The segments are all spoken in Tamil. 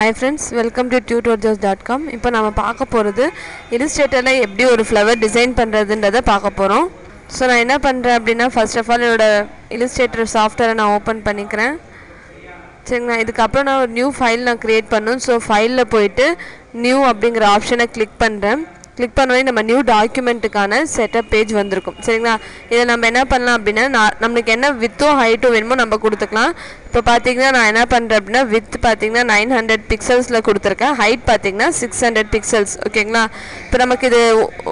Hi friends, welcome to tutorjobs.com. இப்போ நாம பார்க்க போறது Illustratorல எப்படி ஒரு flower design பண்றதுன்றதை பார்க்க போறோம். சோ நான் என்ன பண்றேன் அப்படினா first of all என்னோட Illustrator software நான் ஓபன் பண்ணிக்கிறேன். சரிங்களா, இதுக்கு அப்புறம் நான் ஒரு நியூ ஃபைல் நான் கிரியேட் பண்ணனும். சோ ஃபைல்ல போய்ட்டு நியூ அப்படிங்கற ஆப்ஷனை கிளிக் பண்றேன். கிளிக் பண்ணவே நம்ம நியூ டாக்குமெண்ட்டுக்கான செட்டப் பேஜ் வந்திருக்கும். சரிங்களா, இத நம்ம என்ன பண்ணலாம் அப்படினா நமக்கு என்ன வித்தோ ஹைட்டோ வேணுமோ நம்ம கொடுத்துக்கலாம். இப்போ பாத்தீங்கன்னா நான் என்ன பண்றேன் அப்படினா width பாத்தீங்கன்னா 900 பிக்சல்ஸ்ல கொடுத்திருக்கேன். ஹைட் பாத்தீங்கன்னா 600 பிக்சல்ஸ். ஓகேங்களா, இப்போ நமக்கு இது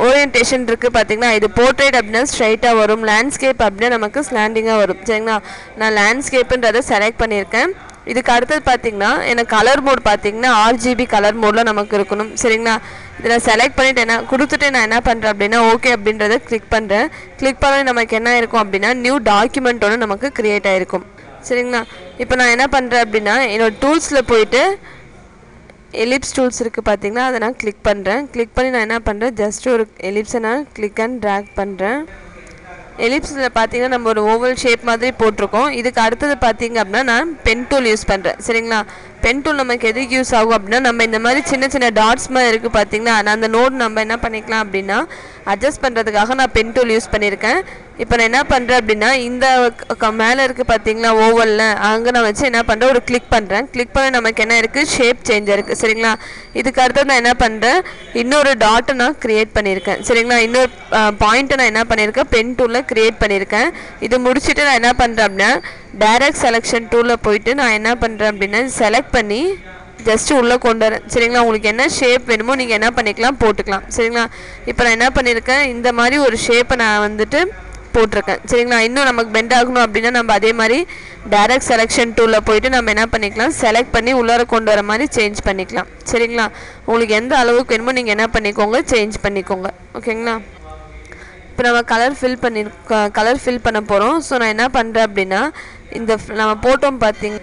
ஓரியன்டேஷன் இருக்கு பாத்தீங்கன்னா, இது போர்ட்ரைட் அப்படினா ஸ்ட்ரைட்டா வரும், லேண்ட்ஸ்கேப் அப்படினா நமக்கு ஸ்லாண்டிங்கா வரும். சரிங்களா, நான் லேண்ட்ஸ்கேப்ன்றதை செலக்ட் பண்ணியிருக்கேன். இதுக்கு அடுத்து பாத்தீங்கன்னா எனக்கு கலர் மோட் பாத்தீங்கன்னா RGB கலர் மோட்ல நமக்கு இருக்கணும். சரிங்களா, இத செலக்ட் பண்ணிட்டு நான் என்ன பண்றேன் அப்படினா ஓகே அப்படின்றதை கிளிக் பண்றேன். கிளிக் பண்ணா நமக்கு என்ன இருக்கும் அப்படினா நியூ டாக்குமெண்ட் ஒன்னு நமக்கு கிரியேட் ஆயிருக்கும். சரிங்களா, இப்போ நான் என்ன பண்றேன் அப்படினா என்னோட டூல்ஸ்ல போய்ட்டு எலிப்ஸ் டூல்ஸ் இருக்கு பாத்தீங்களா, அதை நான் கிளிக் பண்றேன். கிளிக் பண்ணி நான் என்ன பண்றேன், ஜஸ்ட் ஒரு எலிப்ஸை நான் கிளிக் அண்ட் டிராக் பண்றேன். எலிப்ஸ்ல பாத்தீங்கன்னா நம்ம ஒரு ஓவல் ஷேப் மாதிரி போட்டுருக்கோம். இதுக்கு அடுத்து பாத்தீங்க அப்படினா நான் பென் டூல் யூஸ் பண்றேன். சரிங்களா, பென் டூல் நமக்கு எதுக்கு யூஸ் ஆகும் அப்படினா நம்ம இந்த மாதிரி சின்ன சின்ன டாட்ஸ் மாதிரி இருக்கு பாத்தீங்கன்னா, அந்த நோட் நம்ம என்ன பண்ணிக்கலாம் அப்படினா அட்ஜஸ்ட் பண்றதுக்காக நான் பென் டூல் யூஸ் பண்ணியிருக்கேன். இப்போ நான் என்ன பண்றேன் அப்படினா இந்த மேல இருக்கு பாத்தீங்களா ஓவல்ல, அங்க நான் வச்சு என்ன பண்றேன் ஒரு கிளிக் பண்றேன். கிளிக் பண்ண நமக்கு என்ன இருக்கு, ஷேப் சேஞ்ச் இருக்கு. சரிங்களா, இதுக்கு அடுத்து நான் என்ன பண்றேன், இன்னொரு டாட் நான் கிரியேட் பண்ணியிருக்கேன். சரிங்களா, இன்னொரு பாயிண்ட் நான் என்ன பண்ணியிருக்கேன், பென் டூல்ல கிரியேட் பண்ணியிருக்கேன். இது முடிச்சிட்டு நான் என்ன பண்றேன் அப்படினா டைரக்ட் செலக்ஷன் டூல்ல போயிட்டு நான் என்ன பண்றேன் அப்படினா செலக்ட் பண்ணி ஜஸ்ட் உள்ள கொண்டு வரேன். சரிங்களா, உங்களுக்கு என்ன ஷேப் வேணுமோ நீங்க என்ன பண்ணிக்கலாம் போட்டுக்கலாம். சரிங்களா, இப்போ நான் என்ன பண்ணியிருக்கேன், இந்த மாதிரி ஒரு ஷேப்பை நான் வந்துட்டு போட்டிருக்கேன். சரிங்களா, இன்னும் நமக்கு பெண்ட் ஆகணும் அப்படின்னா நம்ம அதே மாதிரி டைரக்ட் செலக்ஷன் டூல்ல போயிட்டு நம்ம என்ன பண்ணிக்கலாம், செலக்ட் பண்ணி உள்ளார கொண்டு வர மாதிரி சேஞ்ச் பண்ணிக்கலாம். சரிங்களா, உங்களுக்கு எந்த அளவுக்கு வேணுமோ நீங்க என்ன பண்ணிக்கோங்க, சேஞ்ச் பண்ணிக்கோங்க. ஓகேங்களா, இப்போ நம்ம கலர் ஃபில் பண்ண போறோம். ஸோ நான் என்ன பண்றேன் அப்படின்னா இந்த நம்ம போட்டோம் பார்த்தீங்க,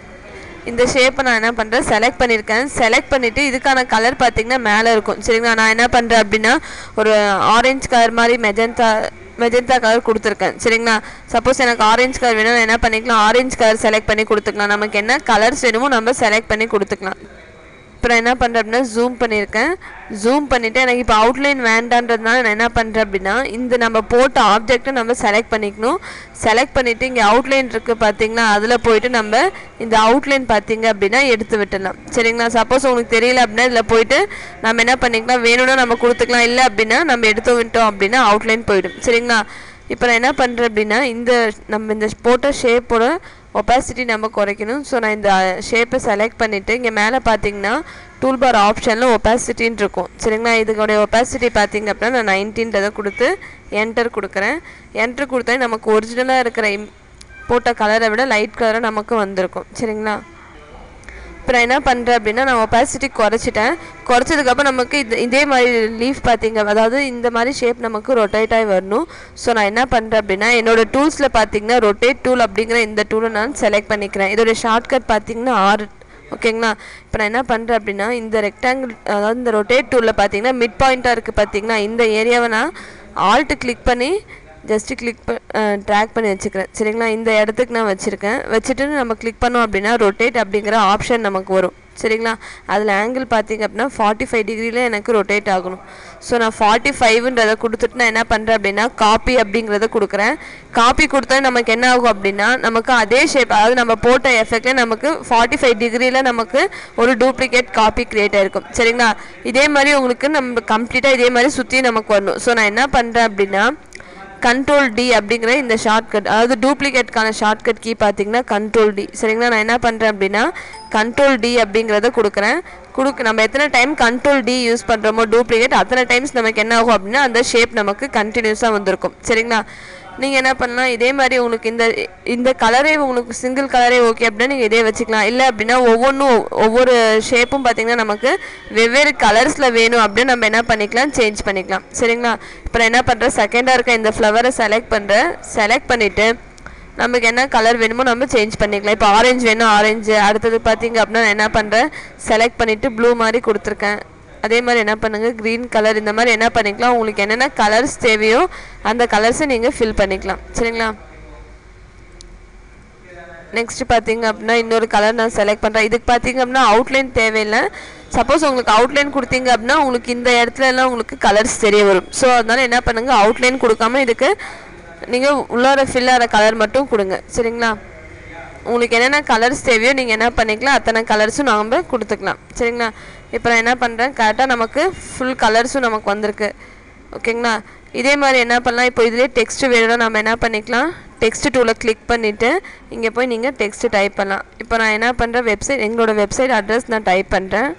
இந்த ஷேப்பை நான் என்ன பண்றேன் செலக்ட் பண்ணியிருக்கேன். செலக்ட் பண்ணிட்டு இதுக்கான கலர் பார்த்தீங்கன்னா மேலே இருக்கும். சரிங்களா, நான் என்ன பண்றேன் அப்படின்னா ஒரு ஆரஞ்சு கலர் மாதிரி மெஜந்தா கலர் கொடுத்துருக்கேன். சரிங்களா, சப்போஸ் எனக்கு ஆரஞ்சு கலர் வேணும், நான் என்ன பண்ணிக்கலாம், ஆரஞ்சு கலர் செலக்ட் பண்ணி கொடுத்துக்கலாம். நமக்கு என்ன கலர்ஸ் வேணுமோ நம்ம செலக்ட் பண்ணி கொடுத்துக்கலாம். இப்போ நான் என்ன பண்ணுறேன் அப்படின்னா ஜூம் பண்ணியிருக்கேன். ஜூம் பண்ணிவிட்டு எனக்கு இப்போ அவுட்லைன் வேண்டான்றதுனால நான் என்ன பண்ணுறேன் அப்படின்னா இந்த நம்ம போட்ட ஆப்ஜெக்டை நம்ம செலக்ட் பண்ணிக்கணும். செலக்ட் பண்ணிவிட்டு இங்கே அவுட்லைன் இருக்குது பார்த்தீங்களா, அதில் போயிட்டு நம்ம இந்த அவுட்லைன் பார்த்தீங்க அப்படின்னா எடுத்து விட்டுடலாம். சரிங்களா, சப்போஸ் உங்களுக்கு தெரியல அப்படின்னா இதில் போயிட்டு நம்ம என்ன பண்ணிக்கலாம், வேணும்னா நம்ம கொடுத்துக்கலாம், இல்லை அப்படின்னா நம்ம எடுத்து விட்டோம் அப்படின்னா அவுட்லைன் போயிடும். சரிங்களா, இப்போ நான் என்ன பண்ணுறேன் அப்படின்னா நம்ம இந்த போட்ட ஷேப்போட ஒப்பாசிட்டி நம்ம குறைக்கணும். ஸோ நான் இந்த ஷேப்பை செலக்ட் பண்ணிவிட்டு இங்கே மேலே பார்த்தீங்கன்னா டூல்பார் ஆப்ஷனில் ஒப்பாசிட்டின்னு இருக்கும். சரிங்களா, இதுடைய ஒப்பாசிட்டி பார்த்தீங்க அப்படின்னா நான் 19 கொடுத்து என்டர் கொடுக்குறேன். என்டர் கொடுத்தா நமக்கு ஒரிஜினலாக இருக்கிற போட்ட கலரை விட லைட் கலராக நமக்கு வந்திருக்கும். சரிங்களா, இப்போ நான் என்ன பண்ணுறேன் அப்படின்னா நான் ஒப்பாசிட்டி குறைச்சதுக்கப்புறம் நமக்கு இதே மாதிரி லீஃப் பார்த்தீங்க, அதாவது இந்த மாதிரி ஷேப் நமக்கு ரொட்டேட் ஆகி வரணும். ஸோ நான் என்ன பண்ணுறேன் அப்படின்னா என்னோட டூல்ஸில் பார்த்தீங்கன்னா ரொட்டேட் டூல் அப்படிங்கிற இந்த டூலை நான் செலக்ட் பண்ணிக்கிறேன். இதோடைய ஷார்ட்கட் பார்த்தீங்கன்னா 6. ஓகேங்களா, இப்போ நான் என்ன பண்ணுறேன் அப்படின்னா இந்த ரெக்டாங்கிள், அதாவது இந்த ரொட்டேட் டூலில் பார்த்தீங்கன்னா மிட் பாயிண்ட்டாக இருக்குது பார்த்தீங்கன்னா, இந்த ஏரியாவை நான் ஆல்ட்டு கிளிக் பண்ணி ஜஸ்ட் ட்ராக் பண்ணி வச்சுக்கிறேன். சரிங்களா, இந்த இடத்துக்கு நான் வச்சுட்டு நம்ம கிளிக் பண்ணோம் அப்படின்னா ரொட்டேட் அப்படிங்கிற ஆப்ஷன் நமக்கு வரும். சரிங்களா, அதில் ஆங்கிள் பார்த்தீங்க அப்படின்னா 45 டிகிரியில் எனக்கு ரொட்டேட் ஆகணும். ஸோ நான் 45ன்றதை கொடுத்துட்டு நான் என்ன பண்ணுறேன் அப்படின்னா காப்பி அப்படிங்கிறத கொடுக்குறேன். காப்பி கொடுத்தா நமக்கு என்ன ஆகும் அப்படின்னா நமக்கு அதே ஷேப், அதாவது நம்ம போட்ட எஃபெக்ட்ல நமக்கு 45 டிகிரியில் நமக்கு ஒரு டூப்ளிகேட் காப்பி கிரியேட் ஆயிருக்கும். சரிங்களா, இதே மாதிரி உங்களுக்கு நம்ம கம்ப்ளீட்டாக இதே மாதிரி சுற்றி நமக்கு வரணும். ஸோ நான் என்ன பண்ணுறேன் அப்படின்னா Ctrl D அப்படிங்கிற இந்த ஷார்ட்கட், அதாவது டூப்ளிகேட்கான ஷார்ட்கட் கீ பார்த்தீங்கன்னா Ctrl D. சரிங்களா, நான் என்ன பண்ணுறேன் அப்படின்னா Ctrl D அப்படிங்கிறத கொடுக்குறேன். நம்ம எத்தனை டைம் Ctrl D யூஸ் பண்ணுறோமோ டூப்ளிகேட், அத்தனை டைம்ஸ் நமக்கு என்ன ஆகும் அப்படின்னா அந்த ஷேப் நமக்கு கண்டினியூஸாக வந்திருக்கும். சரிங்களா, நீங்கள் என்ன பண்ணலாம், இதே மாதிரி உங்களுக்கு இந்த கலரே உங்களுக்கு சிங்கிள் கலரே ஓகே அப்படின்னா நீங்கள் இதே வச்சுக்கலாம். இல்லை அப்படின்னா ஒவ்வொரு ஷேப்பும் பார்த்தீங்கன்னா நமக்கு வெவ்வேறு கலர்ஸில் வேணும் அப்படின்னு நம்ம என்ன பண்ணிக்கலாம், சேஞ்ச் பண்ணிக்கலாம். சரிங்களா, இப்போ நான் என்ன பண்ணுறேன், செகண்டாக இருக்க இந்த ஃப்ளவரை செலக்ட் பண்ணிவிட்டு நமக்கு என்ன கலர் வேணுமோ நம்ம சேஞ்ச் பண்ணிக்கலாம். இப்போ ஆரஞ்சு வேணும், ஆரஞ்சு. அடுத்தது பார்த்தீங்க அப்படின்னா நான் என்ன பண்ணுறேன், செலக்ட் பண்ணிவிட்டு ப்ளூ மாதிரி கொடுத்துருக்கேன். அதே மாதிரி என்ன பண்ணுங்க, க்ரீன் கலர், இந்த மாதிரி என்ன பண்ணிக்கலாம், உங்களுக்கு என்னென்ன கலர்ஸ் தேவையோ அந்த கலர்ஸை நீங்கள் ஃபில் பண்ணிக்கலாம். சரிங்களா, நெக்ஸ்ட் பார்த்தீங்க அப்படின்னா இன்னொரு கலர் நான் செலக்ட் பண்ணுறேன். இதுக்கு பார்த்தீங்க அப்படின்னா அவுட்லைன் தேவையில்லை. சப்போஸ் உங்களுக்கு அவுட்லைன் கொடுத்தீங்க அப்படின்னா உங்களுக்கு இந்த இடத்துல எல்லாம் உங்களுக்கு கலர்ஸ் தெரிய வரும். ஸோ அதனால் என்ன பண்ணுங்கள், அவுட்லைன் கொடுக்காம இதுக்கு நீங்கள் உள்ளார ஃபில் ஆகிற கலர் மட்டும் கொடுங்க. சரிங்களா? உங்களுக்கு என்னென்ன கலர்ஸ் தேவையோ நீங்கள் என்ன பண்ணிக்கலாம், அத்தனை கலர்ஸும் நம்ம கொடுத்துக்கலாம். சரிங்களா? இப்போ நான் என்ன பண்ணுறேன், கரெக்டாக நமக்கு ஃபுல் கலர்ஸும் நமக்கு வந்திருக்கு. ஓகேங்களா? இதே மாதிரி என்ன பண்ணலாம், இப்போ இதிலே டெக்ஸ்ட் வேணும்னா நம்ம என்ன பண்ணிக்கலாம், டெக்ஸ்ட் டூவில் கிளிக் பண்ணிவிட்டு இங்கே போய் நீங்கள் டெக்ஸ்ட்டு டைப் பண்ணலாம். இப்போ நான் என்ன பண்ணுறேன், வெப்சைட் எங்களோட வெப்சைட் அட்ரஸ் நான் டைப் பண்ணுறேன்.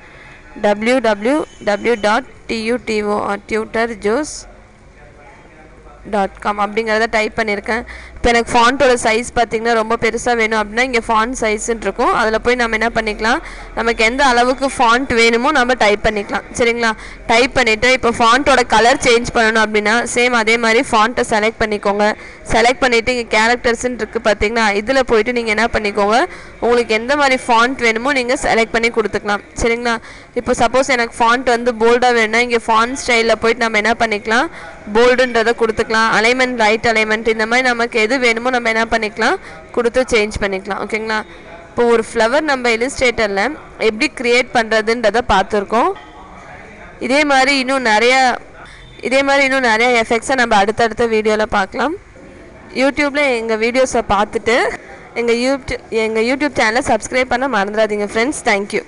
www.tutorjuice.com அப்படிங்கிறத டைப் பண்ணியிருக்கேன். இப்போ எனக்கு ஃபாண்ட்டோட சைஸ் பார்த்திங்கன்னா ரொம்ப பெருசாக வேணும் அப்படின்னா இங்கே ஃபாண்ட் சைஸ்ன்னு இருக்கும். அதில் போய் நம்ம என்ன பண்ணிக்கலாம், நமக்கு எந்த அளவுக்கு ஃபாண்ட் வேணுமோ நம்ம டைப் பண்ணிக்கலாம். சரிங்களா? டைப் பண்ணிவிட்டு இப்போ ஃபாண்ட்டோட கலர் சேஞ்ச் பண்ணணும் அப்படின்னா சேம் அதே மாதிரி ஃபாண்ட்டை செலக்ட் பண்ணிக்கோங்க. செலக்ட் பண்ணிவிட்டு இங்கே கேரக்டர்ஸ்ன்னு இருக்குது பார்த்திங்கன்னா, இதில் போய்ட்டு நீங்கள் என்ன பண்ணிக்கோங்க, உங்களுக்கு எந்த மாதிரி ஃபாண்ட் வேணுமோ நீங்கள் செலக்ட் பண்ணி கொடுத்துக்கலாம். சரிங்களா? இப்போ சப்போஸ் எனக்கு ஃபாண்ட் வந்து போல்டாக வேணும்னா இங்கே ஃபாண்ட் ஸ்டைலில் போய்ட்டு நம்ம என்ன பண்ணிக்கலாம், போல்டுன்றதை கொடுத்துக்கலாம். அலைன்மெண்ட், ரைட் அலைன்மெண்ட், இந்த மாதிரி நமக்கு எது வேணுமோ நம்ம என்ன பண்ணிக்கலாம் கொடுத்து சேஞ்ச் பண்ணிக்கலாம். ஓகேங்களா? இப்போ ஒரு ஃப்ளவர் நம்ம இல்லஸ்ட்ரேட்டரில் எப்படி க்ரியேட் பண்ணுறதுன்றதை பார்த்துருக்கோம். இதே மாதிரி இன்னும் நிறைய எஃபெக்ட்ஸை நம்ம அடுத்தடுத்த வீடியோவில் பார்க்கலாம். யூடியூப்பில் எங்கள் வீடியோஸை பார்த்துட்டு எங்கள் யூடியூப் சேனலை சப்ஸ்கிரைப் பண்ண மறந்துடாதீங்க ஃப்ரெண்ட்ஸ். தேங்க்யூ.